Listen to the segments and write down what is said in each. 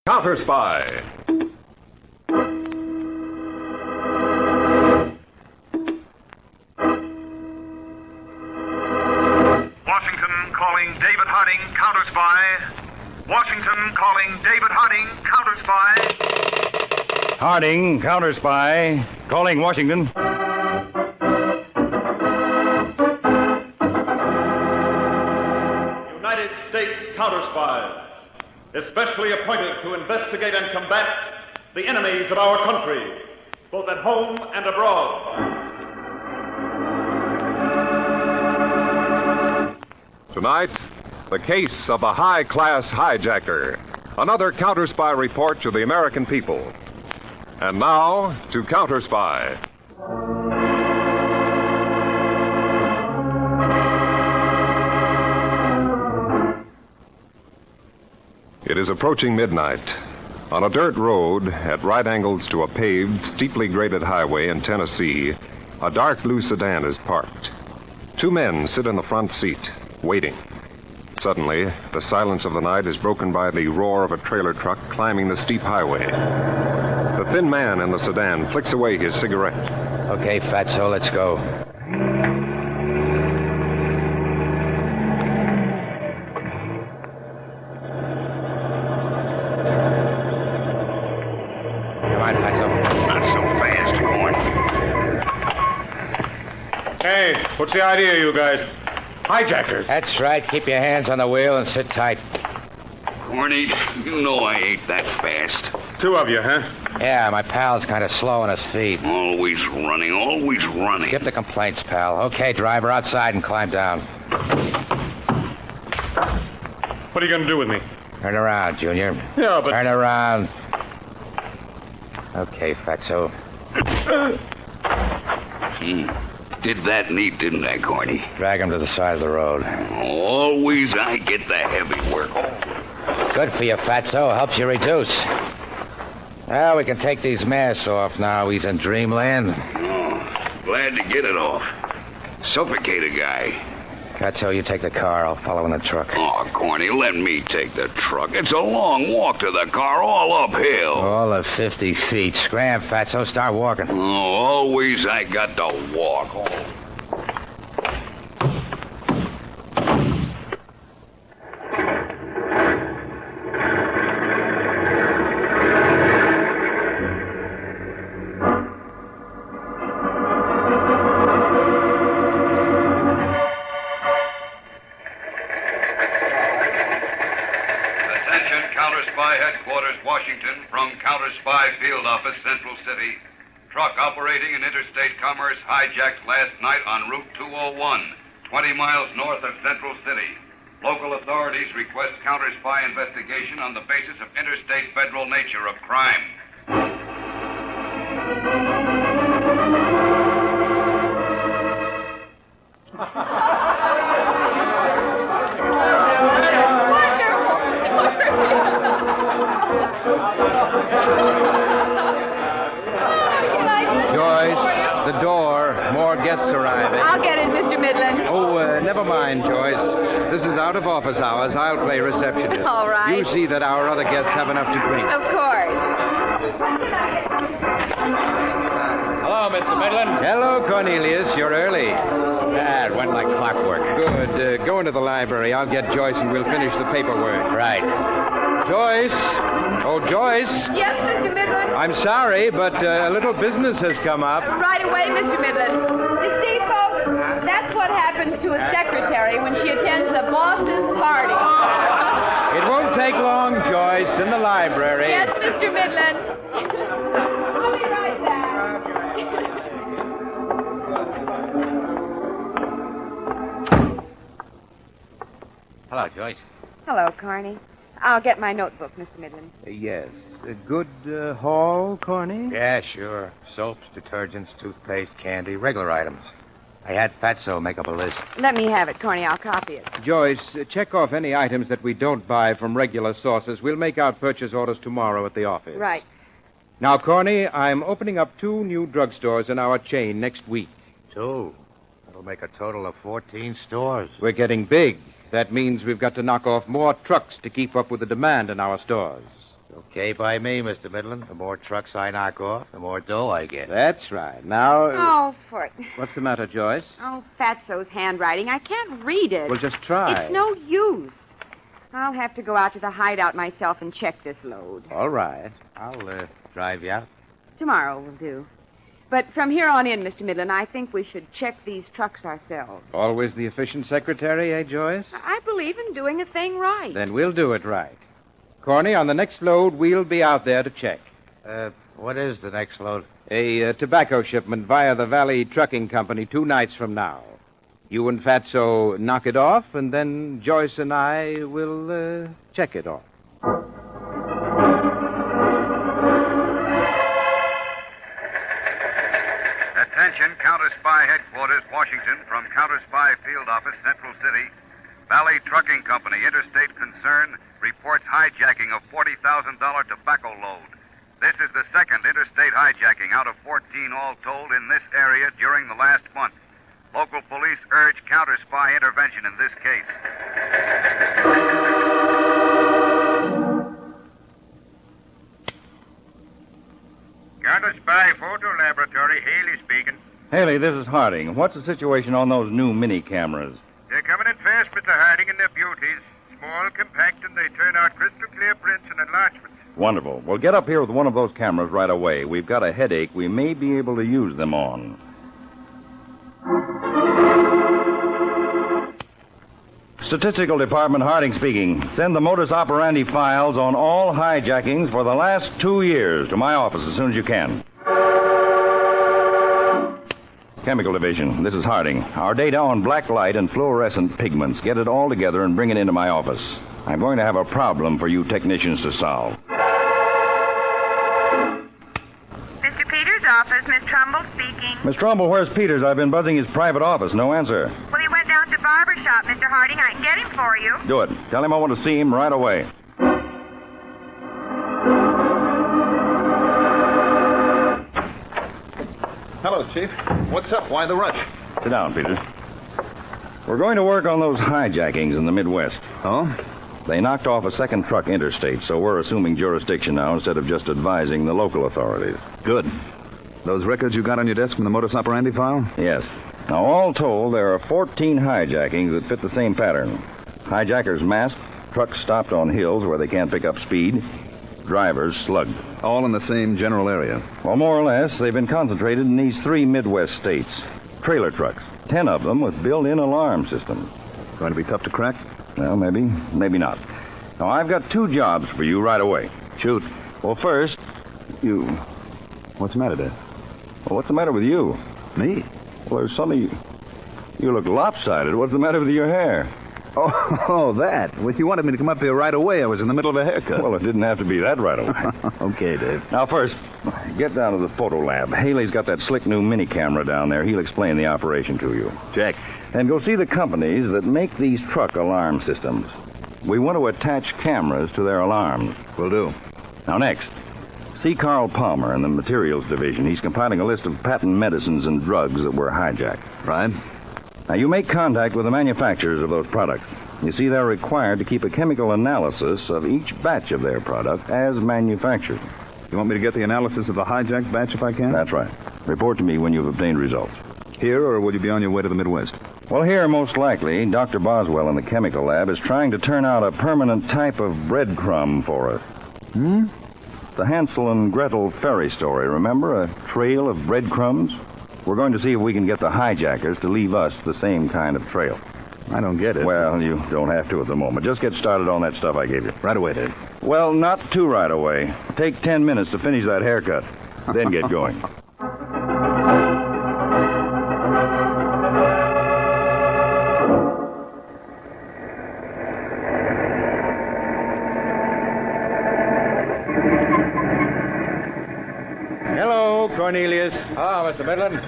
Counterspy. Washington calling David Harding, Counterspy. Washington calling David Harding, Counterspy. Harding, Counterspy. Calling Washington. United States Counterspies, especially appointed to investigate and combat the enemies of our country, both at home and abroad. Tonight, the case of the high-class hijacker. Another Counterspy report to the American people. And now, to Counterspy. It is approaching midnight. On a dirt road at right angles to a paved, steeply graded highway in Tennessee, a dark blue sedan is parked. Two men sit in the front seat, waiting. Suddenly, the silence of the night is broken by the roar of a trailer truck climbing the steep highway. The thin man in the sedan flicks away his cigarette. Okay, Fatso, let's go. Come on, Fatso. Not so fast, Corn. Hey, what's the idea, you guys? Hijackers. That's right. Keep your hands on the wheel and sit tight. Corny, you know I ain't that fast. Two of you, huh? Yeah, my pal's kind of slow on his feet. Always running, always running. Skip the complaints, pal. Okay, driver, outside and climb down. What are you going to do with me? Turn around, Junior. Yeah, but... Turn around. Okay, Fatso. Did that neat, didn't I, Corny? Drag him to the side of the road. Always I get the heavy work. Good for you, Fatso. Helps you reduce. Well, we can take these masks off now. He's in dreamland. Oh, glad to get it off. Suffocate a guy. Fatso, you take the car. I'll follow in the truck. Oh, Corny, let me take the truck. It's a long walk to the car, all uphill. All of 50 feet. Scram, Fatso. Start walking. Oh, always I got to walk. Oh. Counterspy Headquarters, Washington, from Counterspy Field Office, Central City. Truck operating in interstate commerce hijacked last night on Route 201, 20 miles north of Central City. Local authorities request Counterspy investigation on the basis of interstate federal nature of crime. Joyce, the door. More guests arriving. I'll get it, Mr. Midland. Oh, never mind, Joyce. This is out of office hours. I'll play receptionist. All right. You see that our other guests have enough to drink. Of course. Hello, Mr. Midland. Hello, Cornelius. You're early. It went like clockwork. Good. Go into the library. I'll get Joyce and we'll finish the paperwork. Right. Joyce. Oh, Joyce. Yes, Mr. Midland. I'm sorry, but a little business has come up. Right away, Mr. Midland. You see, folks, that's what happens to a secretary when she attends the boss's party. It won't take long, Joyce, in the library. Yes, Mr. Midland. I'll be right back. Hello, Joyce. Hello, Carney. I'll get my notebook, Mr. Midland. Yes. A good haul, Corny? Yeah, sure. Soaps, detergents, toothpaste, candy, regular items. I had Fatso make up a list. Let me have it, Carney. I'll copy it. Joyce, check off any items that we don't buy from regular sources. We'll make out purchase orders tomorrow at the office. Right. Now, Corny, I'm opening up 2 new drugstores in our chain next week. 2? That'll make a total of 14 stores. We're getting big. That means we've got to knock off more trucks to keep up with the demand in our stores. Okay by me, Mr. Midland. The more trucks I knock off, the more dough I get. That's right. Now, Oh, Foot. what's the matter, Joyce? Oh, Fatso's handwriting. I can't read it. Well, just try. It's no use. I'll have to go out to the hideout myself and check this load. All right. I'll drive you out. Tomorrow will do. But from here on in, Mr. Midland, I think we should check these trucks ourselves. Always the efficient secretary, eh, Joyce? I believe in doing a thing right. Then we'll do it right. Corny, on the next load, we'll be out there to check. What is the next load? A tobacco shipment via the Valley Trucking Company 2 nights from now. You and Fatso knock it off, and then Joyce and I will check it off. Attention, Counterspy Headquarters, Washington, from Counterspy Field Office, Central City. Valley Trucking Company, Interstate Concern, reports hijacking of $40,000 tobacco load. This is the second interstate hijacking out of 14 all told in this area during the last month. Local police urge Counterspy intervention in this case. Counterspy Photo Laboratory, Haley speaking. Haley, this is Harding. What's the situation on those new mini cameras? They're coming in fast, Mr. Harding, and they're beauties. Small, compact, and they turn out crystal clear prints and enlargements. Wonderful. Well, get up here with one of those cameras right away. We've got a headache we may be able to use them on. Statistical Department, Harding speaking. Send the modus operandi files on all hijackings for the last 2 years to my office as soon as you can. Chemical Division, this is Harding. Our data on black light and fluorescent pigments. Get it all together and bring it into my office. I'm going to have a problem for you technicians to solve. Mr. Peters' office, Miss Trumbull speaking. Miss Trumbull, where's Peters? I've been buzzing his private office. No answer. Well, he went down to barber shop, Mr. Harding. I can get him for you. Do it. Tell him I want to see him right away. Hello, Chief. What's up? Why the rush? Sit down, Peters. We're going to work on those hijackings in the Midwest. Oh? They knocked off a second truck interstate, so we're assuming jurisdiction now instead of just advising the local authorities. Good. Those records you got on your desk from the modus operandi file? Yes. Now, all told, there are 14 hijackings that fit the same pattern. Hijackers masked, trucks stopped on hills where they can't pick up speed, drivers slugged. All in the same general area? Well, more or less, they've been concentrated in these 3 Midwest states. Trailer trucks, 10 of them with built-in alarm systems. Going to be tough to crack? Well, maybe not. Now, I've got 2 jobs for you right away. Shoot. Well, first, you... What's the matter, Dad? Well, what's the matter with you? Me? Well, there's something... You look lopsided. What's the matter with your hair? Oh, that. Well, you wanted me to come up here right away. I was in the middle of a haircut. Well, it didn't have to be that right away. Okay, Dave. Now, first, get down to the photo lab. Haley's got that slick new mini camera down there. He'll explain the operation to you. Check. And go see the companies that make these truck alarm systems. We want to attach cameras to their alarms. Will do. Now, next, see Carl Palmer in the Materials Division. He's compiling a list of patent medicines and drugs that were hijacked. Right. Now, you make contact with the manufacturers of those products. You see, they're required to keep a chemical analysis of each batch of their product as manufactured. You want me to get the analysis of the hijacked batch if I can? That's right. Report to me when you've obtained results. Here, or will you be on your way to the Midwest? Well, here, most likely, Dr. Boswell in the chemical lab is trying to turn out a permanent type of breadcrumb for us. The Hansel and Gretel fairy story, remember? A trail of breadcrumbs? We're going to see if we can get the hijackers to leave us the same kind of trail. I don't get it. Well, you don't have to at the moment. Just get started on that stuff I gave you. Right away, Dave. Well, not too right away. Take 10 minutes to finish that haircut. Then get going. Hello, Cornelius. Oh, Mr. Midland.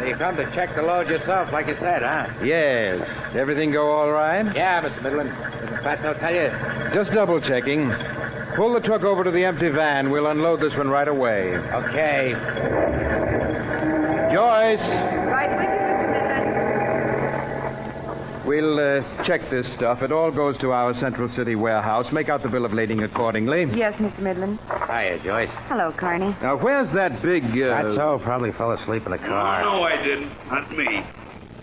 You come to check the load yourself, like you said, huh? Yes. Everything go all right? Yeah, Mr. Midland. Didn't Fatso tell you? Just double-checking. Pull the truck over to the empty van. We'll unload this one right away. Okay. Joyce, Right with you, Mr. Midland. We'll check this stuff. It all goes to our Central City warehouse. Make out the bill of lading accordingly. Yes, Mr. Midland. Hiya, Joyce. Hello, Carney. Now, where's that big... That's so. Probably fell asleep in the car. No, I didn't. Not me.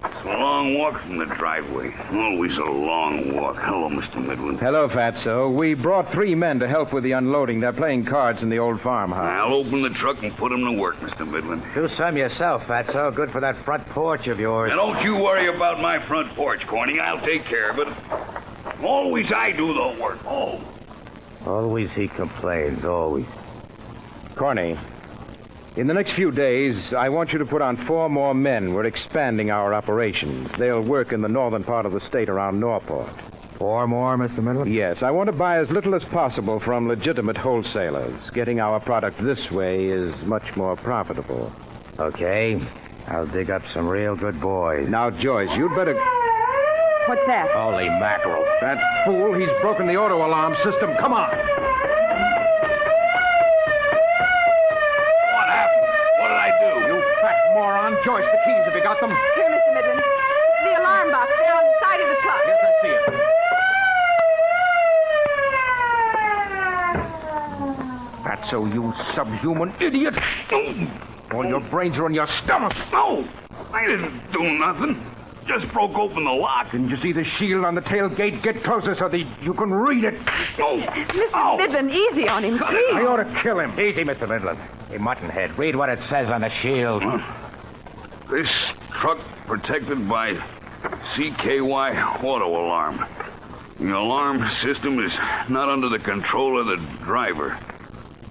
It's a long walk from the driveway. Always a long walk. Hello, Mr. Midland. Hello, Fatso. We brought 3 men to help with the unloading. They're playing cards in the old farmhouse. I'll open the truck and put them to work, Mr. Midland. Do some yourself, Fatso. Good for that front porch of yours. Now, don't you worry about my front porch, Corny. I'll take care of it. Always I do the work. Oh. Always he complains, always. Corny, in the next few days, I want you to put on 4 more men. We're expanding our operations. They'll work in the northern part of the state around Norport. 4 more, Mr. Midland? Yes, I want to buy as little as possible from legitimate wholesalers. Getting our product this way is much more profitable. Okay. I'll dig up some real good boys. Now, Joyce, you'd better... What's that? Holy mackerel. That fool, he's broken the auto alarm system. Come on. What happened? What did I do? You fat moron. Joyce, the keys. Have you got them? Here, Mr. Midland. The alarm box there on the side of the truck. Yes, I see it. That's so, you subhuman idiot. All your brains are in your stomach. No, I didn't do nothing. Just broke open the lock. Didn't you see the shield on the tailgate? Get closer so that you can read it. Oh, Mr. Midland, easy on him, please. I ought to kill him. Easy, Mr. Midland. Hey, Muttonhead, read what it says on the shield. This truck protected by CKY auto alarm. The alarm system is not under the control of the driver.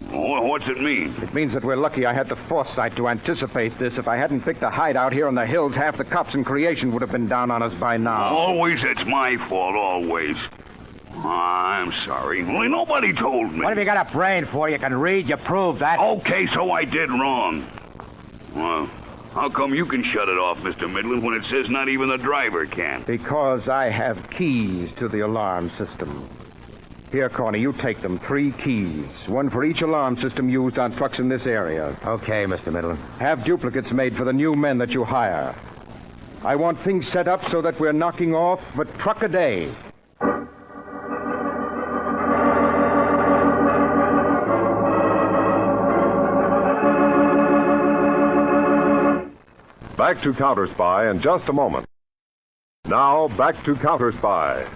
What's it mean? It means that we're lucky I had the foresight to anticipate this. If I hadn't picked a hideout here in the hills, half the cops in creation would have been down on us by now. Always it's my fault, always. I'm sorry. Only nobody told me. What have you got a brain for? You can read, you prove that. Okay, so I did wrong. Well, how come you can shut it off, Mr. Midland, when it says not even the driver can? Because I have keys to the alarm system. Here, Corny, you take them. 3 keys. 1 for each alarm system used on trucks in this area. Okay, Mr. Midland. Have duplicates made for the new men that you hire. I want things set up so that we're knocking off a truck a day. Back to Counterspy in just a moment. Now, back to Counterspy.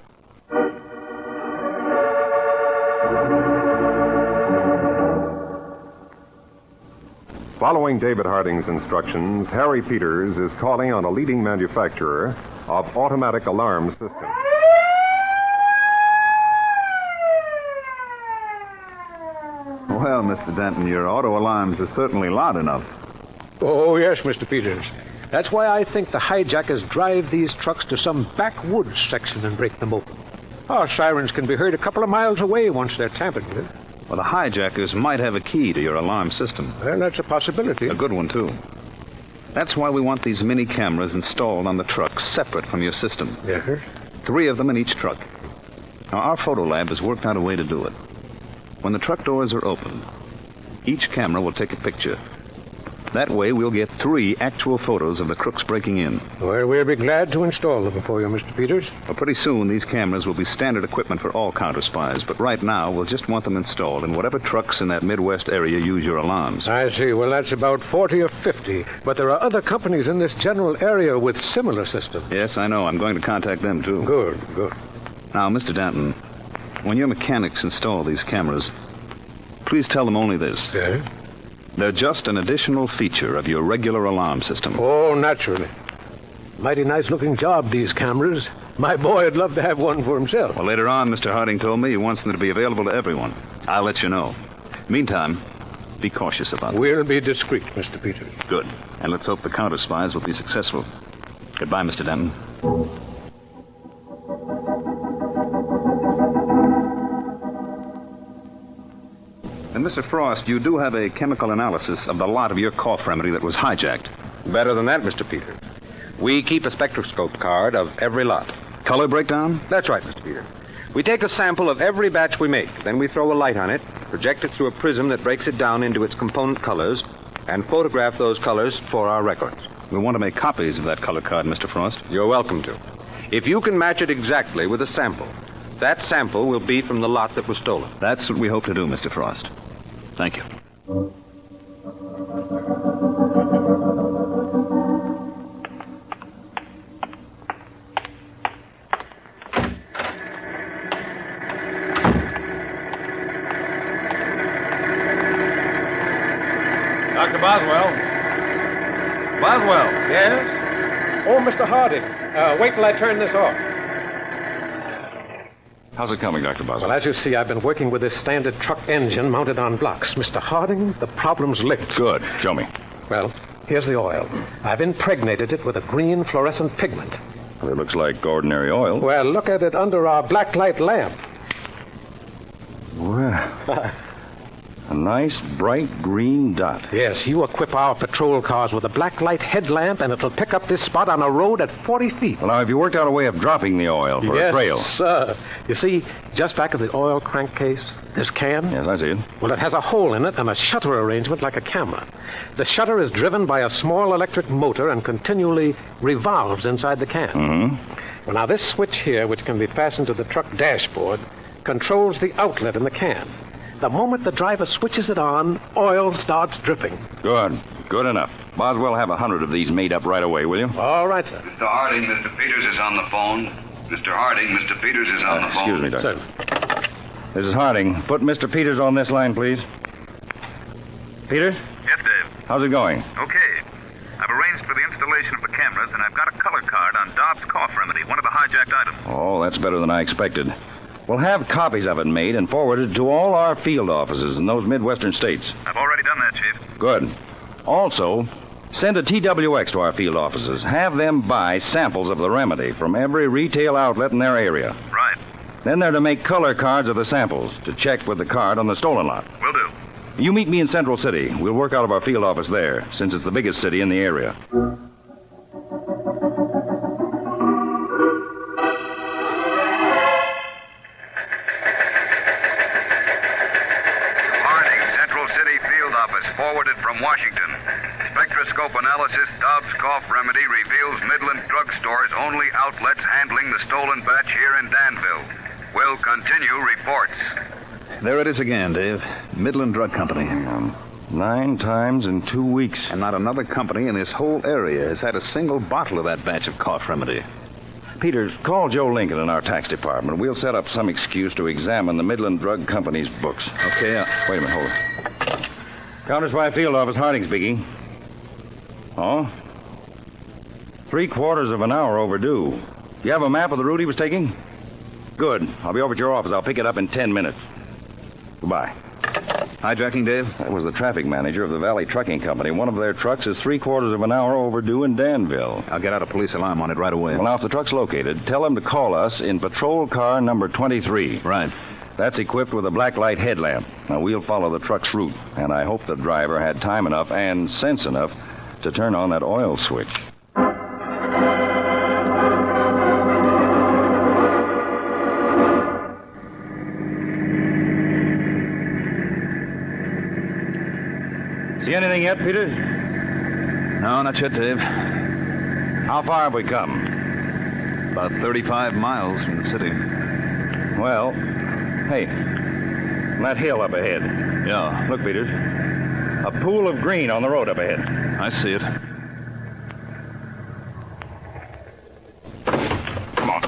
Following David Harding's instructions, Harry Peters is calling on a leading manufacturer of automatic alarm systems. Well, Mr. Denton, your auto alarms are certainly loud enough. Oh, yes, Mr. Peters. That's why I think the hijackers drive these trucks to some backwoods section and break them open. Our sirens can be heard a couple of miles away once they're tampered with. Well, the hijackers might have a key to your alarm system. Well, that's a possibility. A good one, too. That's why we want these mini cameras installed on the truck, separate from your system. Yes, sir. 3 of them in each truck. Now, our photo lab has worked out a way to do it. When the truck doors are opened, each camera will take a picture. That way, we'll get 3 actual photos of the crooks breaking in. Well, we'll be glad to install them for you, Mr. Peters. Well, pretty soon, these cameras will be standard equipment for all counterspies, but right now, we'll just want them installed in whatever trucks in that Midwest area use your alarms. I see. Well, that's about 40 or 50. But there are other companies in this general area with similar systems. Yes, I know. I'm going to contact them, too. Good, good. Now, Mr. Danton, when your mechanics install these cameras, please tell them only this. Yes? They're just an additional feature of your regular alarm system. Oh, naturally. Mighty nice-looking job, these cameras. My boy would love to have one for himself. Well, later on, Mr. Harding told me he wants them to be available to everyone. I'll let you know. Meantime, be cautious about them. We'll be discreet, Mr. Peters. Good. And let's hope the counterspies will be successful. Goodbye, Mr. Denton. And, Mr. Frost, you do have a chemical analysis of the lot of your cough remedy that was hijacked. Better than that, Mr. Peters. We keep a spectroscope card of every lot. Color breakdown? That's right, Mr. Peters. We take a sample of every batch we make. Then we throw a light on it, project it through a prism that breaks it down into its component colors, and photograph those colors for our records. We want to make copies of that color card, Mr. Frost. You're welcome to. If you can match it exactly with a sample, that sample will be from the lot that was stolen. That's what we hope to do, Mr. Frost. Thank you. Dr. Boswell. Boswell. Yes? Oh, Mr. Harding. Wait till I turn this off. How's it coming, Dr. Boswell? Well, as you see, I've been working with this standard truck engine mounted on blocks. Mr. Harding, the problem's licked. Good. Show me. Well, here's the oil. I've impregnated it with a green fluorescent pigment. Well, it looks like ordinary oil. Well, look at it under our black light lamp. Well, a nice, bright green dot. Yes, you equip our patrol cars with a black light headlamp, and it'll pick up this spot on a road at 40 feet. Well, now, have you worked out a way of dropping the oil for a trail? Yes, sir. You see, just back of the oil crankcase, this can? Yes, I see it. Well, it has a hole in it and a shutter arrangement like a camera. The shutter is driven by a small electric motor and continually revolves inside the can. Mm-hmm. Well, now, this switch here, which can be fastened to the truck dashboard, controls the outlet in the can. The moment the driver switches it on, oil starts dripping. Good. Good enough. Boswell, have 100 of these made up right away, will you? All right, sir. Mr. Harding, Mr. Peters is on the phone. Mr. Harding, Mr. Peters is on the phone. Excuse me, Doctor. Sir. This is Harding. Put Mr. Peters on this line, please. Peters? Yes, Dave. How's it going? Okay. I've arranged for the installation of the cameras, and I've got a color card on Dobbs Cough Remedy, one of the hijacked items. Oh, that's better than I expected. We'll have copies of it made and forwarded to all our field offices in those Midwestern states. I've already done that, Chief. Good. Also, send a TWX to our field offices. Have them buy samples of the remedy from every retail outlet in their area. Right. Then they're to make color cards of the samples to check with the card on the stolen lot. Will do. You meet me in Central City. We'll work out of our field office there, since it's the biggest city in the area. Forwarded from Washington. Spectroscope analysis, Dobbs Cough Remedy reveals Midland Drug Store's only outlets handling the stolen batch here in Danville. Will continue reports. There it is again, Dave. Midland Drug Company. 9 times in 2 weeks. And not another company in this whole area has had a single bottle of that batch of cough remedy. Peters, call Joe Lincoln in our tax department. We'll set up some excuse to examine the Midland Drug Company's books. Okay, Wait a minute, hold it. Counterspy field office, Harding speaking. Oh? 3/4 of an hour overdue. You have a map of the route he was taking? Good. I'll be over at your office. I'll pick it up in 10 minutes. Goodbye. Hijacking, Dave? That was the traffic manager of the Valley Trucking Company. One of their trucks is 3/4 of an hour overdue in Danville. I'll get out a police alarm on it right away. Well, now, if the truck's located, tell them to call us in patrol car number 23. Right. That's equipped with a black light headlamp. Now, we'll follow the truck's route, and I hope the driver had time enough and sense enough to turn on that oil switch. See anything yet, Peter? No, not yet, Dave. How far have we come? About 35 miles from the city. Well, hey, that hill up ahead. Yeah. Look, Peters. A pool of green on the road up ahead. I see it. Come on.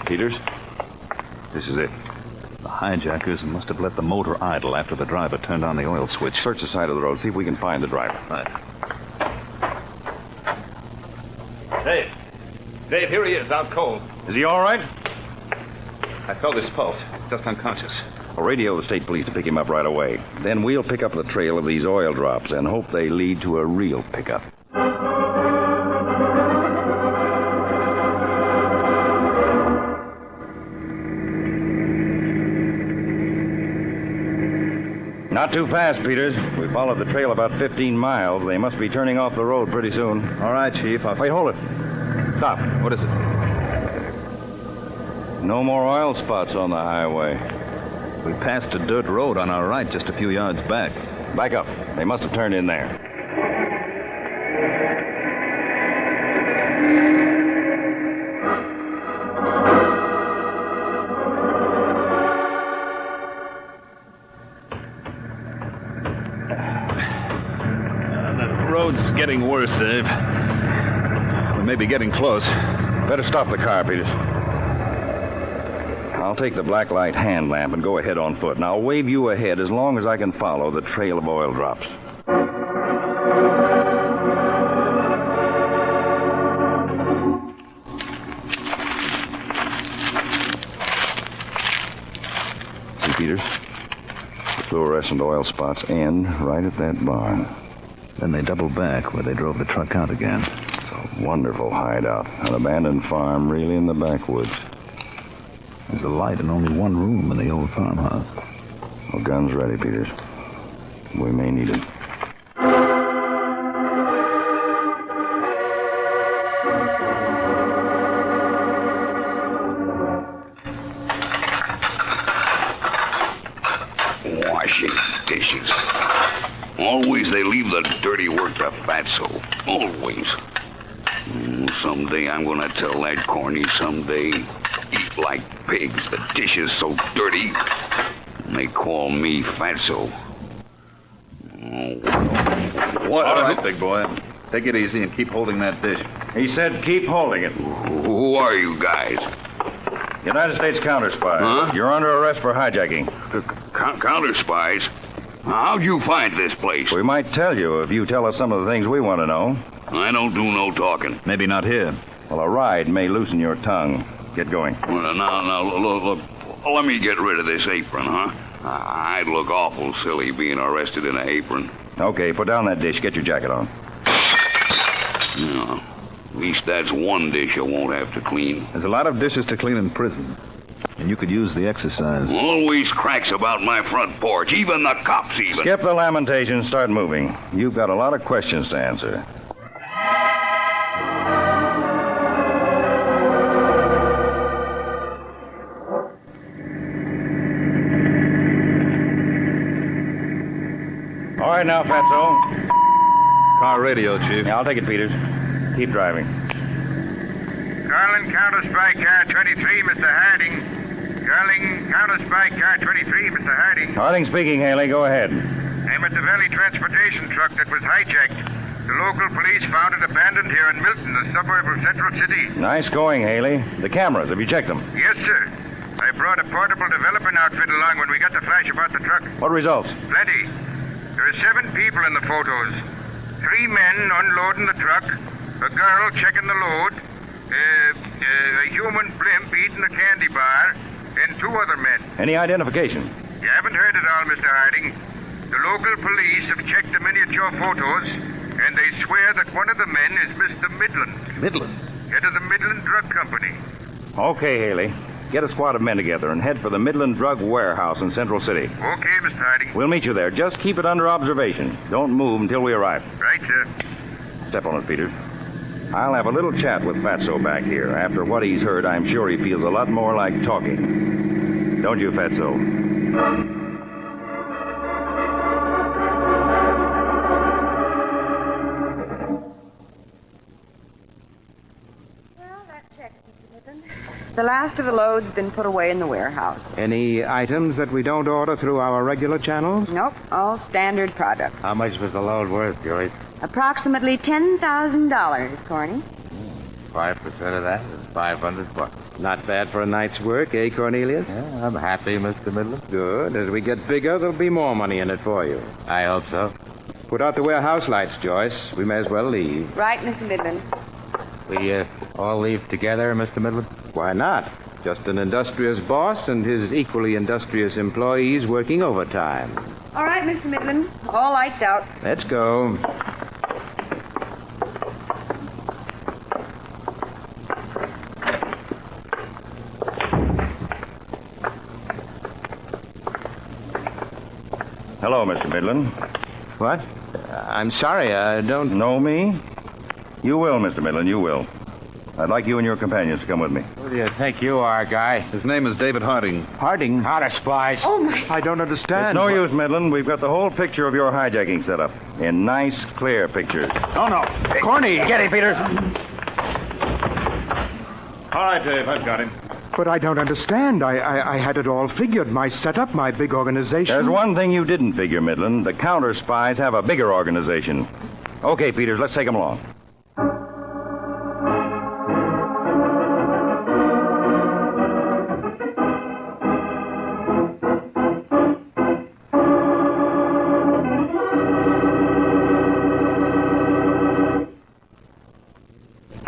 Peters, this is it. The hijackers must have let the motor idle after the driver turned on the oil switch. Search the side of the road, see if we can find the driver. Right. Dave, here he is, out cold. Is he all right? I felt his pulse, just unconscious. I'll radio the state police to pick him up right away. Then we'll pick up the trail of these oil drops and hope they lead to a real pickup. Not too fast, Peters. We followed the trail about 15 miles. They must be turning off the road pretty soon. All right, Chief. Wait, hold it. Stop. What is it? No more oil spots on the highway. We passed a dirt road on our right just a few yards back. Back up. They must have turned in there. getting worse, Dave. We may be getting close. Better stop the car, Peters. I'll take the black light hand lamp and go ahead on foot, and I'll wave you ahead as long as I can follow the trail of oil drops. See, Peters? The fluorescent oil spots end right at that barn. Then they double back where they drove the truck out again. It's a wonderful hideout. An abandoned farm really in the backwoods. There's a light in only one room in the old farmhouse. Well, guns ready, Peters. We may need it. Washing dishes. Always they leave the dirty work to Fatso. Always. Someday I'm gonna tell that corny someday. Eat like pigs. The dishes so dirty. And they call me Fatso. What? All right, big boy. Take it easy and keep holding that dish. He said keep holding it. Who are you guys? United States Counterspy. Huh? You're under arrest for hijacking. Counterspies? How'd you find this place? We might tell you if you tell us some of the things we want to know. I don't do no talking. Maybe not here. Well, a ride may loosen your tongue. Get going. Well, now, look. Let me get rid of this apron, huh? I'd look awful silly being arrested in an apron. Okay, put down that dish. Get your jacket on. Yeah, at least that's one dish I won't have to clean. There's a lot of dishes to clean in prison. And you could use the exercise. Always cracks about my front porch. Even the cops even. Skip the lamentations. Start moving. You've got a lot of questions to answer. All right now, Fatso. Car radio, Chief. Yeah, I'll take it, Peters. Keep driving. Garland, Counterspy Car 23, Mr. Harding. Garland, Counterspy Car 23, Mr. Harding. Harding speaking, Haley. Go ahead. I'm at the Valley transportation truck that was hijacked. The local police found it abandoned here in Milton, the suburb of Central City. Nice going, Haley. The cameras, have you checked them? Yes, sir. I brought a portable development outfit along when we got the flash about the truck. What results? Plenty. There are 7 people in the photos. 3 men unloading the truck, a girl checking the load, a human blimp eating a candy bar, and 2 other men. Any identification? You haven't heard it all, Mr. Harding. The local police have checked the miniature photos, and they swear that one of the men is Mr. Midland. Midland? Head of the Midland Drug Company. Okay, Haley. Get a squad of men together and head for the Midland Drug Warehouse in Central City. Okay, Mr. Harding. We'll meet you there. Just keep it under observation. Don't move until we arrive. Right, sir. Step on it, Peters. I'll have a little chat with Fatso back here. After what he's heard, I'm sure he feels a lot more like talking. Don't you, Fatso? The last of the load's been put away in the warehouse. Any items that we don't order through our regular channels? Nope, all standard products. How much was the load worth, Joyce? Approximately $10,000, Corny. 5% of that is $500. Not bad for a night's work, eh, Cornelius? Yeah, I'm happy, Mr. Midland. Good. As we get bigger, there'll be more money in it for you. I hope so. Put out the warehouse lights, Joyce. We may as well leave. Right, Mr. Midland. We all leave together, Mr. Midland? Why not? Just an industrious boss and his equally industrious employees working overtime. All right, Mr. Midland. All lights out. Let's go. Hello, Mr. Midland. What? I'm sorry, I don't... Know me? You will, Mr. Midland, you will. I'd like you and your companions to come with me. Who do you think you are, guy? His name is David Harding. Harding? Counterspies. Oh, my... I don't understand. It's no use, Midland. We've got the whole picture of your hijacking set up in nice, clear pictures. Oh, no. Corny! Get him, Peter. All right, Dave, I've got him. But I don't understand. I had it all figured. My setup, my big organization. There's one thing you didn't figure, Midland. The Counterspies have a bigger organization. Okay, Peters, let's take him along.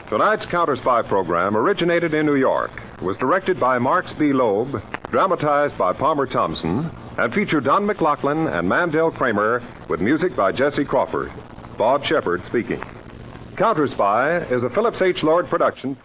Tonight's Counterspy program originated in New York, was directed by Marks B. Loeb, dramatized by Palmer Thompson, and featured Don McLaughlin and Mandel Kramer with music by Jesse Crawford. Bob Shepard speaking. Counterspy is a Phillips H. Lord production.